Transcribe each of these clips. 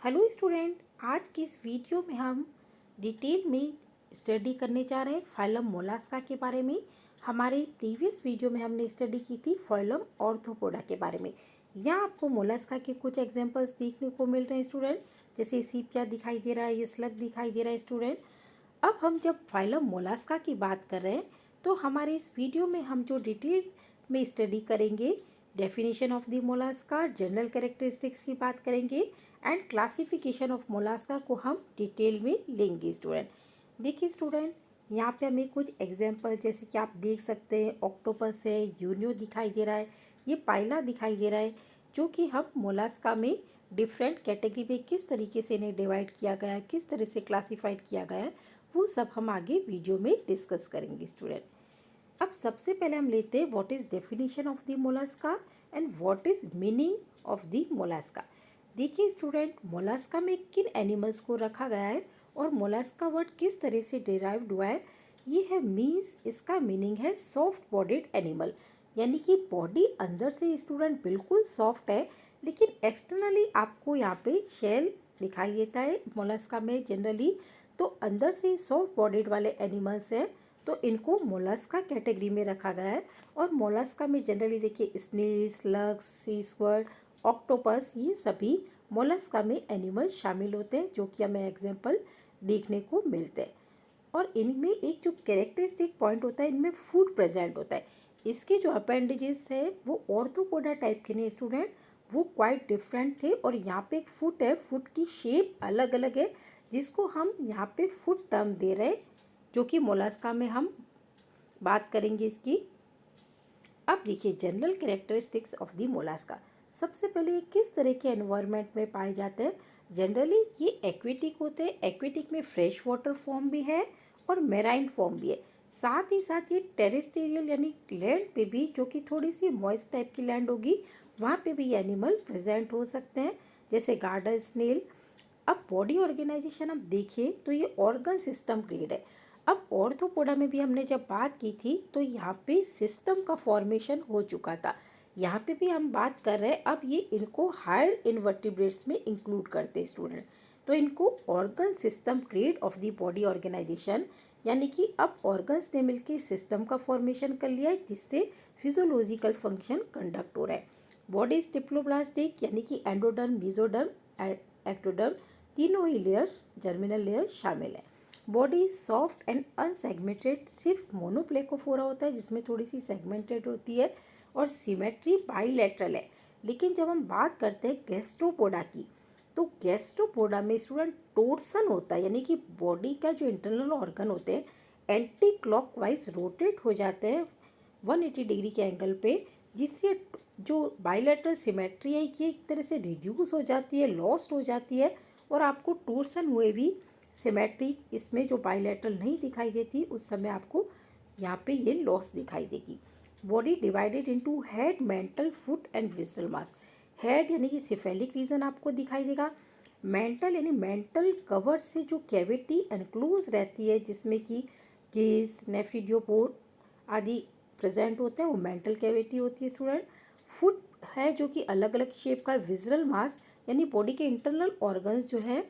Hello student, आज की इस वीडियो में हम डिटेल में स्टडी करने जा रहे हैं फाइलम मोलास्का के बारे में। हमारे प्रीवियस वीडियो में हमने स्टडी की थी फाइलम ऑर्थोपोडा के बारे में। यहाँ आपको मोलास्का के कुछ एग्जांपल्स देखने को मिल रहे हैं स्टूडेंट, जैसे सीपिया दिखाई दे रहा है, ये स्लग दिखाई दे रहा है स्टूडेंट। अब हम जब फाइलम मोलास्का की बात कर रहे हैं तो हमारे इस वीडियो में हम जो डिटेल में स्टडी करेंगे, definition of the Mollusca, general characteristics की बात करेंगे एंड क्लासिफिकेशन ऑफ मोलास्का को हम डिटेल में लेंगे स्टूडेंट। देखिए स्टूडेंट, यहाँ पे हमें कुछ एग्जांपल जैसे कि आप देख सकते हैं, ऑक्टोपस है, यूनियो दिखाई दे रहा है, ये पाइला दिखाई दे रहा है, जो कि हम मोलास्का में डिफरेंट कैटेगरी में किस तरीके से इन्हें डिवाइड किया गया है, किस तरह से क्लासीफाइड किया गया है, वो सब हम आगे वीडियो में डिस्कस करेंगे स्टूडेंट। अब सबसे पहले हम लेते हैं what is definition of the Mollusca and what is meaning of the Mollusca. देखिए स्टूडेंट, मोलास्का में किन एनिमल्स को रखा गया है और मोलास्का वर्ड किस तरह से डिराइव्ड हुआ है, ये है मीन्स। इसका मीनिंग है सॉफ्ट बॉडीड एनिमल, यानी कि बॉडी अंदर से स्टूडेंट बिल्कुल सॉफ्ट है, लेकिन एक्सटर्नली आपको यहाँ पे शेल दिखाई देता है मोलास्का में जनरली, तो अंदर से सॉफ्ट बॉडीड वाले एनिमल्स हैं, तो इनको मोलास्का कैटेगरी में रखा गया है। और मोलास्का में जनरली देखिए स्नेल, स्लग्स, सी स्क्वर्ड, ऑक्टोपस, ये सभी मोलस्का में एनिमल शामिल होते हैं, जो कि हमें एग्जाम्पल देखने को मिलते हैं। और इनमें एक जो कैरेक्टरिस्टिक पॉइंट होता है, इनमें फूड प्रेजेंट होता है। इसके जो अपेंडेजेस है वो ऑर्थोपोडा टाइप के नहीं स्टूडेंट, वो क्वाइट डिफरेंट थे। और यहाँ पे एक फुट है, फुट की शेप अलग अलग है, जिसको हम यहाँ पे फुट टर्म दे रहे हैं, जो कि मोलस्का में हम बात करेंगे इसकी। अब देखिए general characteristics of the Mollusca. सबसे पहले किस तरह के एनवायरनमेंट में पाए जाते हैं। जनरली ये एक्वेटिक होते हैं, एक्वेटिक में फ्रेश वाटर फॉर्म भी है और मेराइन फॉर्म भी है। साथ ही साथ ये टेरेस्टेरियल यानी लैंड पे भी, जो कि थोड़ी सी मॉइस्ट टाइप की लैंड होगी, वहाँ पे भी एनिमल प्रेजेंट हो सकते हैं, जैसे गार्डर स्नेल। अब बॉडी ऑर्गेनाइजेशन हम देखें तो ये ऑर्गन सिस्टम ग्रेड है। अब ऑर्थोपोडा में भी हमने जब बात की थी तो यहाँ पे सिस्टम का फॉर्मेशन हो चुका था। यहाँ पे भी हम बात कर रहे हैं, अब ये इनको हायर इन्वर्टिब्रेट्स में इंक्लूड करते हैं स्टूडेंट। तो इनको organ system grade of the body organisation, यानी कि अब ऑर्गन्स ने मिलकर सिस्टम का फॉर्मेशन कर लिया है, जिससे फिजियोलॉजिकल फंक्शन कंडक्ट हो रहा है। बॉडी इज डिप्लोब्लास्टिक, यानी कि एंडोडर्म, मेसोडर्म, एक्टोडर्म, तीनों ही लेयर, जर्मिनल लेयर शामिल है। बॉडी सॉफ्ट एंड अनसेगमेंटेड, सिर्फ मोनोप्लेकोफोरा होता है जिसमें थोड़ी सी सेगमेंटेड होती है, और सिमेट्री बाईलेटरल है। लेकिन जब हम बात करते हैं गैस्ट्रोपोडा की, तो गैस्ट्रोपोडा में स्टूडेंट टोर्सन होता है, यानी कि बॉडी का जो इंटरनल ऑर्गन होते हैं एंटी क्लॉकवाइज रोटेट हो जाते हैं 180 डिग्री के एंगल पे, जिससे जो बाईलेटरल सिमेट्री है ये एक तरह से रिड्यूस हो जाती है, लॉस्ट हो जाती है, और आपको टोर्सन हुए भी सिमेट्रिक इसमें जो बाईलेटरल नहीं दिखाई देती, उस समय आपको यहाँ पे ये लॉस दिखाई देगी। Body divided into head, mental, foot and vigil mass. Head यानी कि सिफेलिक रीजन आपको दिखाई देगा। मेंटल यानी मेंटल कवर से जो कैविटी एनक्लोज रहती है, जिसमें कि गेज, नेफ्रिडियोपोर आदि प्रेजेंट होते हैं, वो मेंटल कैविटी होती है स्टूडेंट। फुट है जो कि अलग अलग शेप का। विजरल मास यानी बॉडी के इंटरनल ऑर्गन्स जो है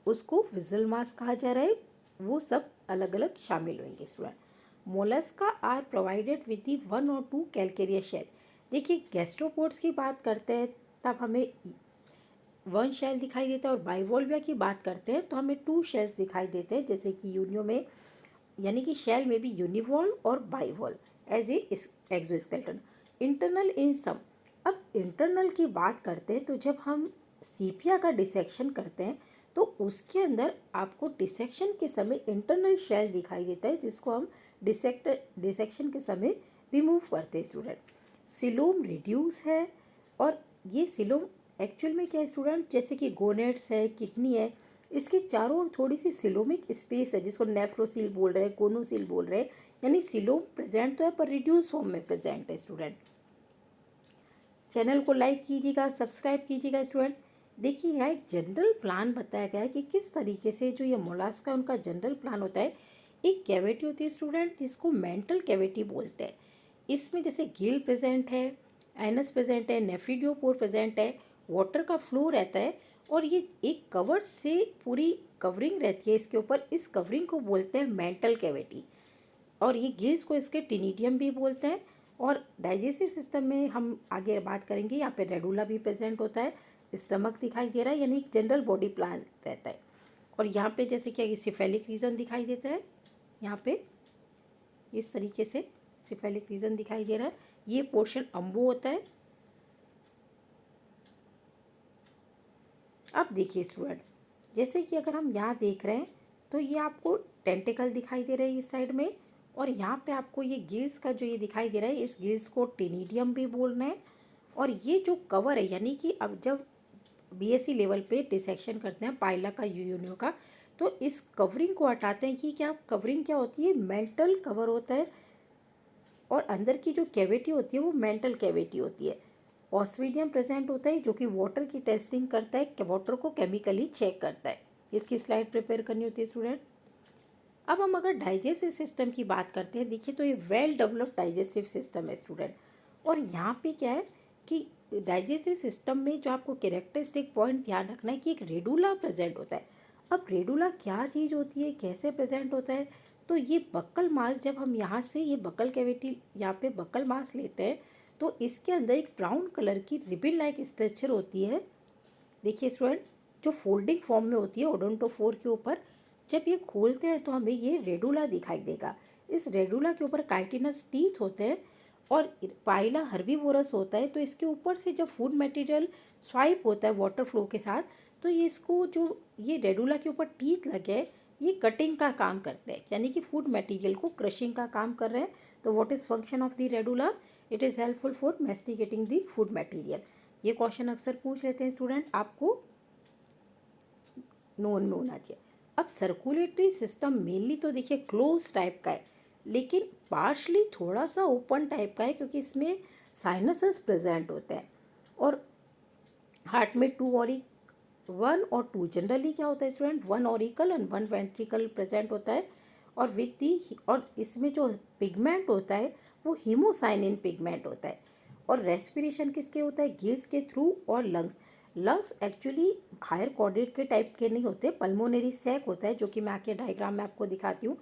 उसको विजल मास कहा जा रहा है, वो सब अलग अलग शामिल होंगे student. Mollusca are provided with the 1 और 2 कैलकेरिया शेल। देखिए गैस्ट्रोपोड्स की बात करते हैं तब हमें 1 शेल दिखाई देता है, और बाइवोल्विया की बात करते हैं तो हमें 2 शेल्स दिखाई देते हैं, जैसे कि यूनियो में, यानी कि शेल में भी यूनिवॉल और bivalve as a exoskeleton. Internal in some. अब इंटरनल की बात करते हैं तो जब हम सीपिया का डिसेक्शन करते हैं तो उसके अंदर आपको डिसेक्शन के समय इंटरनल शेल दिखाई देता है, जिसको हम डिसेक्शन के समय रिमूव करते हैं स्टूडेंट। सिलोम रिड्यूस है, और ये सिलोम एक्चुअल में क्या है स्टूडेंट, जैसे कि गोनेट्स है, किडनी है, इसके चारों ओर थोड़ी सी सिलोमिक स्पेस है, जिसको नेफ्रोसिल बोल रहे हैं, कोनोसिल बोल रहे हैं, यानी सिलोम प्रेजेंट तो है पर रिड्यूस फॉर्म में प्रेजेंट है स्टूडेंट। चैनल को लाइक कीजिएगा, सब्सक्राइब कीजिएगा स्टूडेंट। देखिए यहाँ एक जनरल प्लान बताया गया है कि किस तरीके से जो ये मोलास्का उनका जनरल प्लान होता है। एक कैविटी होती है स्टूडेंट जिसको मेंटल कैविटी बोलते हैं। इसमें जैसे गिल प्रेजेंट है, एनस प्रेजेंट है, नेफ्रिडियोपोर प्रेजेंट है, वाटर का फ्लो रहता है और ये एक कवर से पूरी कवरिंग रहती है इसके ऊपर। इस कवरिंग को बोलते हैं मेंटल कैविटी, और ये गिल्स को इसके टिनिडियम भी बोलते हैं। और डाइजेस्टिव सिस्टम में हम आगे बात करेंगे। यहाँ पे रेडुला भी प्रेजेंट होता है, स्टमक दिखाई दे रहा है, यानी जनरल बॉडी प्लान रहता है। और यहाँ पे जैसे क्या सिफेलिक रीजन दिखाई देता है, यहाँ पे इस तरीके से सिफेलिक रीजन दिखाई दे रहा है। ये पोर्शन अम्बो होता है। अब देखिए स्टूडेंट, जैसे कि अगर हम यहाँ देख रहे हैं तो ये आपको टेंटिकल दिखाई दे रहे हैं इस साइड में, और यहाँ पे आपको ये गिल्स का जो ये दिखाई दे रहा है, इस गिल्स को टेनिडियम भी बोल रहे हैं। और ये जो कवर है, यानी कि अब जब बीएससी लेवल पे डिसेक्शन करते हैं पाइला का यूनियो का, तो इस कवरिंग को हटाते हैं कि क्या कवरिंग क्या होती है, मेंटल कवर होता है, और अंदर की जो कैविटी होती है वो मेंटल कैविटी होती है। ऑस्विडियम प्रेजेंट होता है जो कि वाटर की टेस्टिंग करता है, वाटर को केमिकली चेक करता है। इसकी स्लाइड प्रिपेयर करनी होती है स्टूडेंट। अब हम अगर डाइजेस्टिव सिस्टम की बात करते हैं, देखिए तो ये वेल डेवलप्ड डाइजेस्टिव सिस्टम है स्टूडेंट। और यहाँ पे क्या है कि डाइजेस्टिव सिस्टम में जो आपको कैरेक्टरिस्टिक पॉइंट ध्यान रखना है कि एक रेडुला प्रेजेंट होता है। अब रेडुला क्या चीज़ होती है, कैसे प्रेजेंट होता है, तो ये बक्कल मास, जब हम यहाँ से ये बक्कल कैविटी यहाँ पे बक्कल मास लेते हैं तो इसके अंदर एक ब्राउन कलर की रिबन लाइक स्ट्रक्चर होती है। देखिए स्टूडेंट, जो फोल्डिंग फॉर्म में होती है ओडोंटोफोर के ऊपर, जब ये खोलते हैं तो हमें ये रेडुला दिखाई देगा। इस रेडुला के ऊपर काइटिनस टीथ होते हैं और पाइला हर्बीवोरस होता है। तो इसके ऊपर से जब फूड मटेरियल स्वाइप होता है वाटर फ्लो के साथ, तो ये इसको जो ये रेडुला के ऊपर टीथ लगे हैं, ये कटिंग का काम करते हैं, यानी कि फूड मटेरियल को क्रशिंग का काम कर रहे हैं। तो what is function of the radula? It is helpful for masticating the food material. ये क्वेश्चन अक्सर पूछ लेते हैं स्टूडेंट, आपको नोन में होना चाहिए। अब सर्कुलेटरी सिस्टम मेनली तो देखिए क्लोज टाइप का है, लेकिन पार्शली थोड़ा सा ओपन टाइप का है, क्योंकि इसमें साइनसेस प्रेजेंट होते हैं। और हार्ट में टू और वन और टू, जनरली क्या होता है student, one auricle and one ventricle present होता है। और विद दी, और इसमें जो पिगमेंट होता है वो हीमोसाइनिन पिगमेंट होता है। और रेस्पिरेशन किसके होता है, गिल्स के थ्रू। और lungs, lungs actually higher chordate के टाइप के नहीं होते, पल्मोनरी सैक होता है, जो कि मैं आके डायग्राम में आपको दिखाती हूँ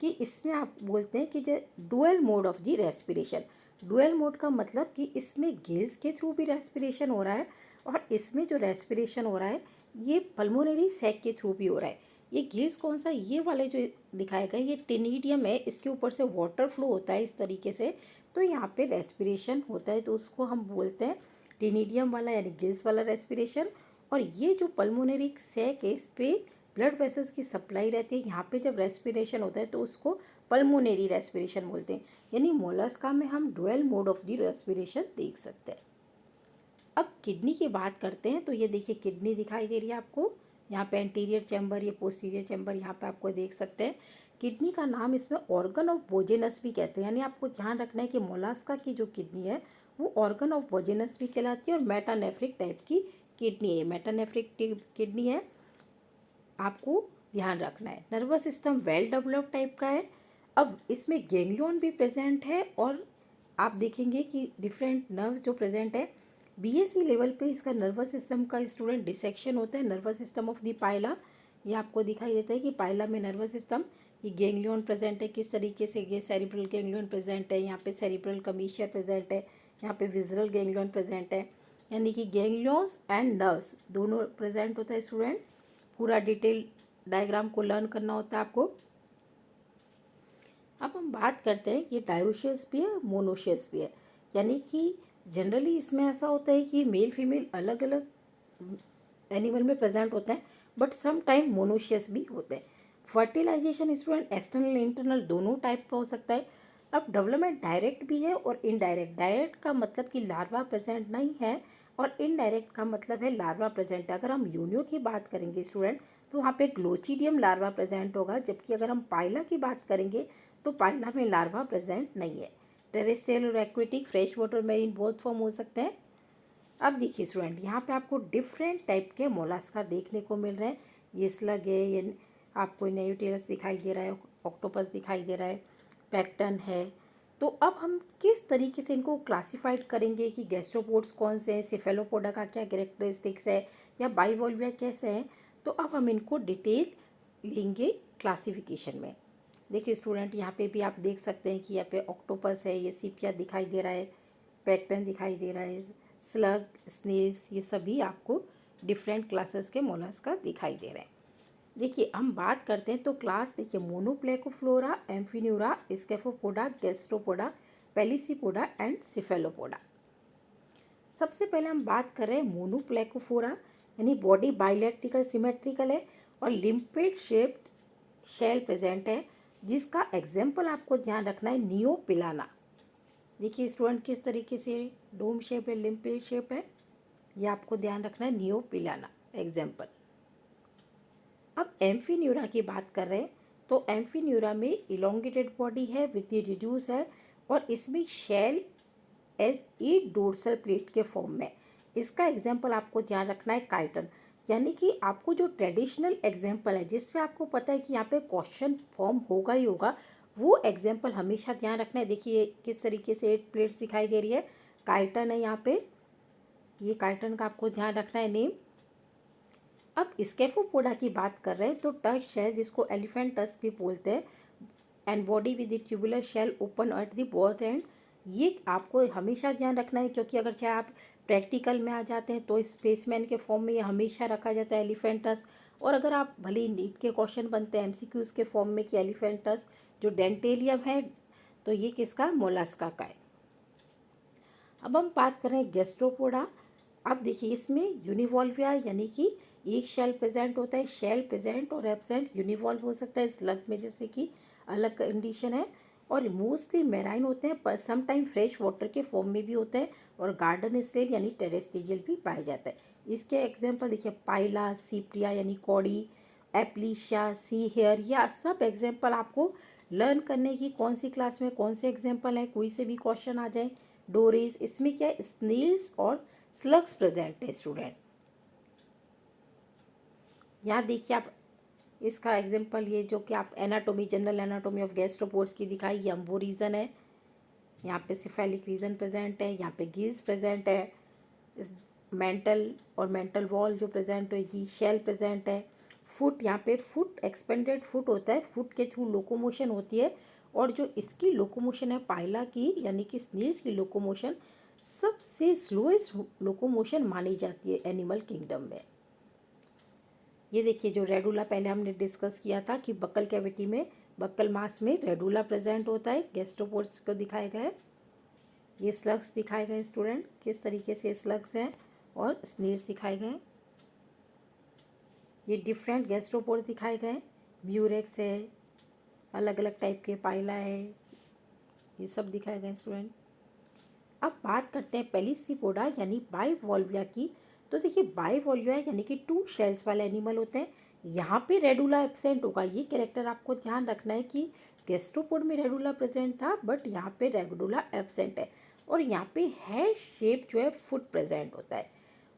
कि इसमें आप बोलते हैं कि जो dual mode of the respiration. Dual mode का मतलब कि इसमें गिल्स के थ्रू भी रेस्पिरेशन हो रहा है, और इसमें जो रेस्पिरेशन हो रहा है ये पल्मोनरी सैक के थ्रू भी हो रहा है। ये गिल्स कौन सा, ये वाले जो दिखाए गए ये टिनिडियम है, इसके ऊपर से वाटर फ्लो होता है इस तरीके से, तो यहाँ पे रेस्पिरेशन होता है, तो उसको हम बोलते हैं टिनिडियम वाला यानी गिल्स वाला रेस्पिरेशन। और ये जो पल्मोनरी सैक है इस पे ब्लड वेसल्स की सप्लाई रहती है, यहाँ पे जब रेस्पिरेशन होता है तो उसको पल्मोनरी रेस्पिरेशन बोलते हैं। यानी मोलस्का में हम dual mode of the respiration देख सकते हैं। अब किडनी की बात करते हैं, तो ये देखिए किडनी दिखाई दे रही है आपको, यहाँ पे एंटीरियर चैम्बर, ये पोस्टीरियर चैम्बर यहाँ पे आपको देख सकते हैं। किडनी का नाम इसमें ऑर्गन ऑफ बोजेनस भी कहते हैं, यानी आपको ध्यान रखना है कि मोलास्का की जो किडनी है वो ऑर्गन ऑफ बोजेनस भी कहलाती है, और मेटानेफ्रिक टाइप की किडनी है, मेटानेफ्रिक किडनी है, आपको ध्यान रखना है। Nervous system well developed type का है। अब इसमें गैंग्लियन भी प्रेजेंट है, और आप देखेंगे कि डिफरेंट नर्व जो प्रेजेंट है। बीएससी लेवल पे इसका नर्वस सिस्टम का स्टूडेंट डिसेक्शन होता है, नर्वस सिस्टम ऑफ द पाइला। ये आपको दिखाई देता है कि पाइला में नर्वस सिस्टम, ये गैंग्लियन प्रेजेंट है, किस तरीके से ये सेरिब्रल गैंग्लियन प्रेजेंट है, यहाँ पे सेरिब्रल कमीशियर प्रेजेंट है, यहाँ पे विजरल गैंग्लियन प्रेजेंट है, यानी कि गैंग्लियंस एंड नर्व्स दोनों प्रेजेंट होता है स्टूडेंट। पूरा डिटेल डायग्राम को लर्न करना होता है आपको। अब हम बात करते हैं, ये डायोशियस भी है, मोनोशियस भी है, यानी कि जनरली इसमें ऐसा होता है कि मेल फीमेल अलग अलग एनिमल में प्रेजेंट होते हैं, बट सम टाइम मोनोशियस भी होते हैं। फर्टिलाइजेशन स्टूडेंट एक्सटर्नल इंटरनल दोनों टाइप का हो सकता है। अब डेवलपमेंट डायरेक्ट भी है और इनडायरेक्ट। डायरेक्ट का मतलब कि लार्वा प्रेजेंट नहीं है, और इनडायरेक्ट का मतलब है लार्वा प्रेजेंट है। अगर हम यूनियो की बात करेंगे स्टूडेंट, तो वहाँ पे ग्लोचिडियम लार्वा प्रेजेंट होगा, जबकि अगर हम पाइला की बात करेंगे तो पाइला में लार्वा प्रेजेंट नहीं है। टेरेस्ट्रियल और aquatic, fresh water, marine both form हो सकते हैं। अब देखिए स्टूडेंट, यहाँ पे आपको डिफरेंट टाइप के मोलास्का देखने को मिल रहे हैं। ये स्लग है, ये आपको नेयूटेरस दिखाई दे रहा है, ऑक्टोपस दिखाई दे रहा है, पैक्टन है, तो अब हम किस तरीके से इनको क्लासिफाइड करेंगे कि गैस्ट्रोपोड्स कौन से हैं, सिफेलोपोडा का क्या कैरेक्टरिस्टिक्स है या बाइवोल्विया कैसे हैं। तो अब हम इनको डिटेल लेंगे क्लासिफिकेशन में। देखिए स्टूडेंट, यहाँ पे भी आप देख सकते हैं कि यहाँ पे ऑक्टोपस है, ये सीपिया दिखाई दे रहा है, पैक्टन दिखाई दे रहा है, स्लग, स्नेल्स, ये सभी आपको डिफरेंट क्लासेस के मोलस्का दिखाई दे रहे हैं। देखिए हम बात करते हैं तो क्लास देखिए मोनोप्लेकोफ्लोरा, एम्फीन्यूरा, स्केफोपोडा, गैस्ट्रोपोडा, पेलिसीपोडा एंड सिफेलोपोडा। सबसे पहले हम बात कर रहे हैं मोनोप्लेकोफोरा, यानी बॉडी बाइलेट्रिकल सिमेट्रिकल है और लिम्पेड शेप्ड शेल प्रेजेंट है, जिसका एग्जाम्पल आपको ध्यान रखना है नियोपिलाना। देखिए स्टूडेंट किस तरीके से डोम शेप है, लिम्पेड शेप है, ये आपको ध्यान रखना है नियोपिलाना एग्जाम्पल। अब एम्फीन्यूरा की बात कर रहे हैं तो एम्फीन्यूरा में इलोंगेटेड बॉडी है विद रिड्यूस है और इसमें shell as a dorsal plate के फॉर्म में। इसका एग्जाम्पल आपको ध्यान रखना है काइटन, यानी कि आपको जो ट्रेडिशनल एग्जाम्पल है जिसमें आपको पता है कि यहाँ पे क्वेश्चन फॉर्म होगा ही होगा, वो एग्जाम्पल हमेशा ध्यान रखना है। देखिए किस तरीके से 8 प्लेट्स दिखाई दे रही है, काइटन है यहाँ पे, ये काइटन का आपको ध्यान रखना है नेम। अब स्केफोपोडा की बात कर रहे हैं तो टस्क है, जिसको एलिफेंट टस्क भी बोलते हैं, and body with the tubular shell open at the both end. ये आपको हमेशा ध्यान रखना है, क्योंकि अगर चाहे आप प्रैक्टिकल में आ जाते हैं तो स्पेसमैन के फॉर्म में ये हमेशा रखा जाता है एलिफेंटस। और अगर आप भले ही नीट के क्वेश्चन बनते हैं एमसीक्यूज के फॉर्म में कि एलिफेंटस जो डेंटेलियम है, तो ये किसका, मोलस्का का है। अब हम बात करें गैस्ट्रोपोडा। अब देखिए इसमें यूनिवॉल्विया यानी कि एक शेल प्रेजेंट होता है, शेल प्रेजेंट और एब्सेंट यूनिवॉल्व हो सकता है स्लग में, जैसे कि अलग कंडीशन है, और मोस्टली मेराइन होते हैं पर सम टाइम फ्रेश वाटर के फॉर्म में भी होते हैं, और गार्डन स्नेल यानी टेरेस्ट्रियल भी पाया जाता है। इसके एग्जांपल देखिए पाइला, सीप्रिया यानी कौड़ी, एप्लीशिया, सी हेयर, या सब एग्जांपल आपको लर्न करने की कौन सी क्लास में कौन से एग्जांपल हैं, कोई से भी क्वेश्चन आ जाए। डोरीज, इसमें क्या है, स्नेल्स और स्लग्स प्रेजेंट है स्टूडेंट। यहाँ देखिए आप इसका एग्जांपल, ये जो कि आप anatomy, general anatomy of gastropods की दिखाई, ये अम्बो रीजन है, यहाँ पे सिफेलिक रीजन प्रेजेंट है, यहाँ पे गिल्स प्रेजेंट है, इस मेंटल और मेंटल वॉल जो प्रेजेंट होगी, शेल प्रेजेंट है, फुट, यहाँ पे फुट एक्सपेंडेड फुट होता है, फुट के थ्रू लोकोमोशन होती है, और जो इसकी लोकोमोशन है पाइला की यानी कि स्नेल्स की लोकोमोशन सबसे स्लोएस्ट लोकोमोशन मानी जाती है एनिमल किंगडम में। ये देखिए जो रेडुला पहले हमने डिस्कस किया था कि बक्कल कैविटी में, बक्कल मास में रेडुला प्रेजेंट होता है, गैस्ट्रोपोड्स को दिखाया गया है। ये स्लग्स दिखाए गए स्टूडेंट, किस तरीके से स्लग्स हैं, और स्नेल्स दिखाए गए। ये डिफरेंट गैस्ट्रोपोड्स दिखाए गए, म्यूरेक्स है, अलग अलग टाइप के पाइला है, ये सब दिखाए गए स्टूडेंट। अब बात करते हैं पेलिसीपोडा यानी बाइवॉल्विया की। तो देखिए बाइवॉल्विया यानी कि 2 शेल्स वाले एनिमल होते हैं, यहाँ पे रेडुला एब्सेंट होगा। ये कैरेक्टर आपको ध्यान रखना है कि गैस्ट्रोपोड में रेडुला प्रेजेंट था बट यहाँ पे रेडुला एब्सेंट है, और यहाँ पे है शेप जो है फुट प्रेजेंट होता है,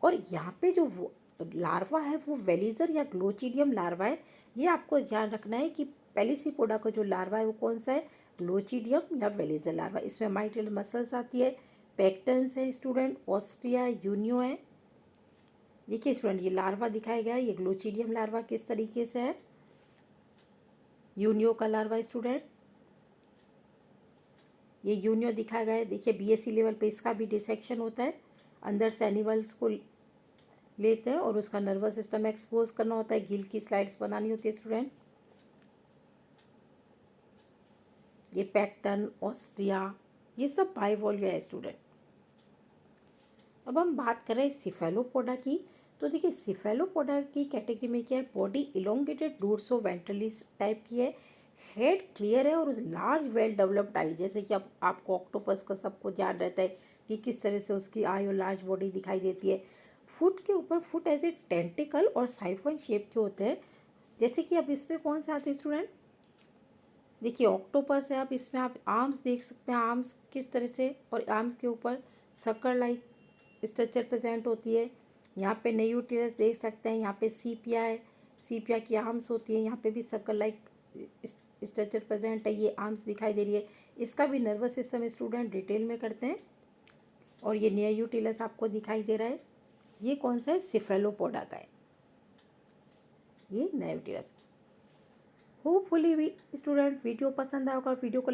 और यहाँ पे जो लार्वा है वो वेलिजर या ग्लोचिडियम लार्वा है। ये आपको ध्यान रखना है कि पेलिसीपोडा का जो लार्वा है वो कौन सा है, ग्लोचिडियम या वेलिजर लार्वा। इसमें माइटल मसल्स आती है, पेक्टन्स है स्टूडेंट, ऑस्ट्रिया, यूनियो है। देखिए स्टूडेंट ये लार्वा दिखाया गया है, ये ग्लोचिडियम लार्वा किस तरीके से है, यूनियो का लार्वा स्टूडेंट, ये यूनियो दिखाया गया है। देखिए बीएससी लेवल पे इसका भी डिसेक्शन होता है, अंदर से एनिमल्स को लेते हैं और उसका नर्वस सिस्टम एक्सपोज करना होता है, गिल की स्लाइड्स बनानी होती है स्टूडेंट। ये पैक्टन, ऑस्ट्रिया, ये सब बाइवॉल्विया है स्टूडेंट। अब हम बात करें सिफेलोपोडा की। तो देखिए सिफेलोपोडा की कैटेगरी में क्या है, बॉडी इलोंगेटेड डोर्सो वेंट्रलिस टाइप की है, हेड क्लियर है और लार्ज वेल डेवलप्ड आई, जैसे कि अब आपको ऑक्टोपस का सबको ध्यान रहता है कि किस तरह से उसकी आई और लार्ज बॉडी दिखाई देती है। फुट के ऊपर फुट एज ए टेंटिकल और साइफन शेप के होते हैं, जैसे कि अब इसमें कौन से आते हैं स्टूडेंट, देखिए ऑक्टोपस है, अब इसमें आप आर्म्स देख सकते हैं, आर्म्स किस तरह से, और आर्म्स के ऊपर सक्कर लाइक स्ट्रक्चर प्रेजेंट होती है। यहाँ पे न्यूटिरस देख सकते हैं, यहाँ पे सीपिया है, सीपिया की आर्म्स होती है, यहाँ पे भी सक्कर लाइक स्ट्रक्चर प्रेजेंट है। ये आर्म्स दिखाई दे रही है, इसका भी नर्वस सिस्टम स्टूडेंट डिटेल में करते हैं। और ये न्यूटिलस आपको दिखाई दे रहा है, ये कौन सा है, सिफेलोपोडा का है ये न्यूटिलस। होपफुली भी स्टूडेंट वीडियो पसंद आया होगा, वीडियो को लाइक